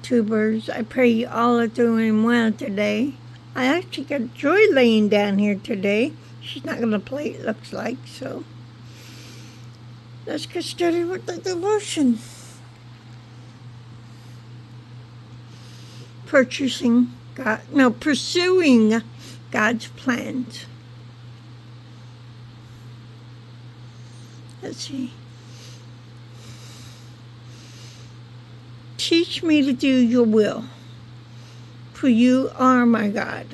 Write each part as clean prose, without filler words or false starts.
YouTubers. I pray you all are doing well today. I actually got Joy laying down here today. She's not going to play, it looks like, so let's get started with the devotion. Pursuing God's plans. Let's see. Teach me to do your will, for you are my God.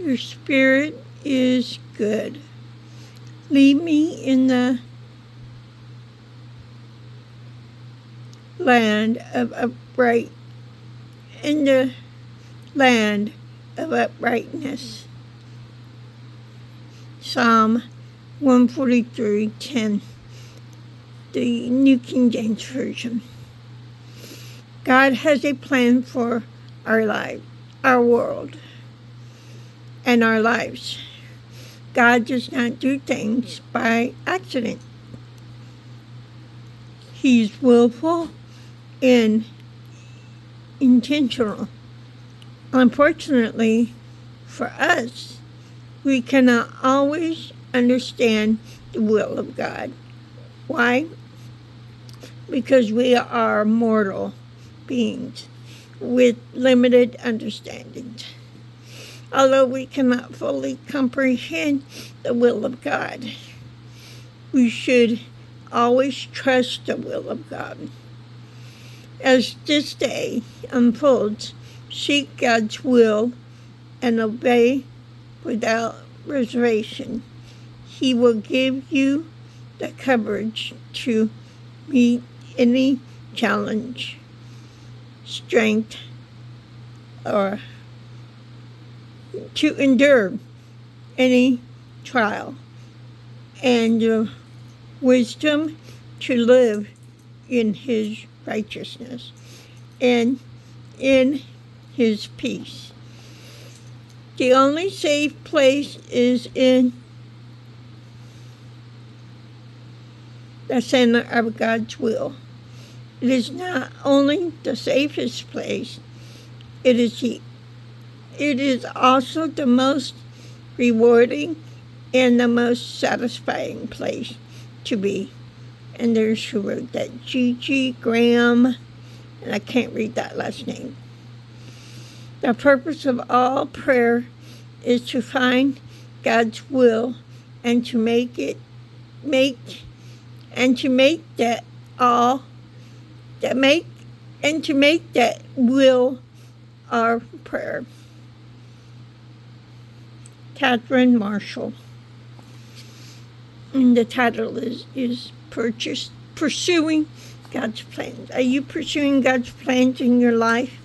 Your spirit is good. Lead me in the land of uprightness. Psalm 143:10, the New King James Version. God has a plan for our life, our world, and our lives. God does not do things by accident. He's willful and intentional. Unfortunately, for us, we cannot always understand the will of God. Why? Because we are mortal beings with limited understanding. Although we cannot fully comprehend the will of God, we should always trust the will of God. As this day unfolds, seek God's will and obey without reservation. He will give you the courage to meet any challenge, strength, or to endure any trial, and the wisdom to live in His righteousness and in His peace. The only safe place is in the center of God's will. It is not only the safest place, it is also the most rewarding and the most satisfying place to be. And there's who wrote that, G.G. Graham, and I can't read that last name. The purpose of all prayer is to find God's will and to make that will our prayer. Catherine Marshall. And the title is Pursuing God's Plans. Are you pursuing God's plans in your life?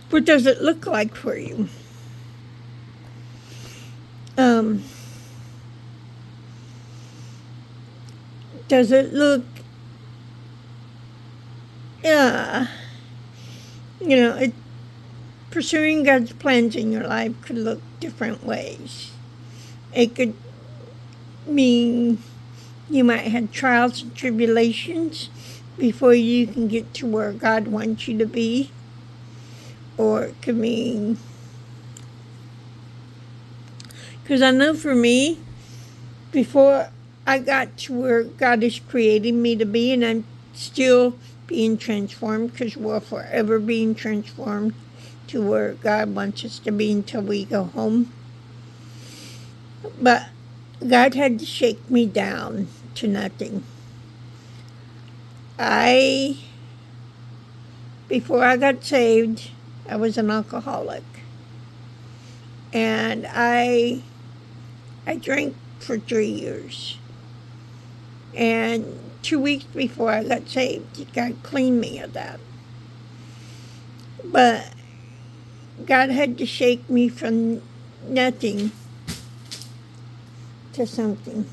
What does it look like for you? Does it look, pursuing God's plans in your life could look different ways. It could mean you might have trials and tribulations before you can get to where God wants you to be. Or it could mean, because I know for me, before I got to where God is creating me to be, and I'm still being transformed, because we're forever being transformed to where God wants us to be until we go home. But God had to shake me down to nothing. Before I got saved, I was an alcoholic. And I drank for 3 years. And 2 weeks before I got saved, God cleaned me of that. But God had to shake me from nothing to something.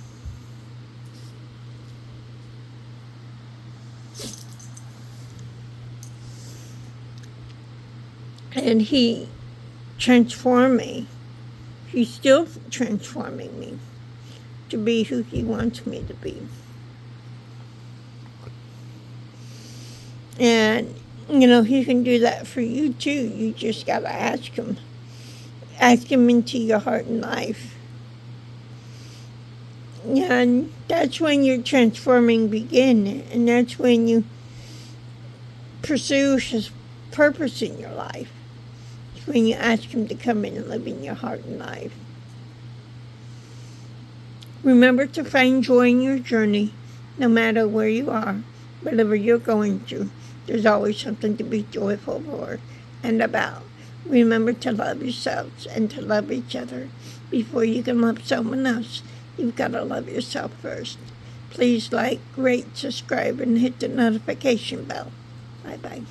And he transform me. He's still transforming me to be who He wants me to be. And, He can do that for you too. You just got to ask Him. Ask Him into your heart and life. And that's when your transforming begin. And that's when you pursue His purpose in your life. It's when you ask Him to come in and live in your heart and life. Remember to find joy in your journey, no matter where you are, whatever you're going through. There's always something to be joyful for and about. Remember to love yourselves and to love each other. Before you can love someone else, you've got to love yourself first. Please like, rate, subscribe, and hit the notification bell. Bye-bye.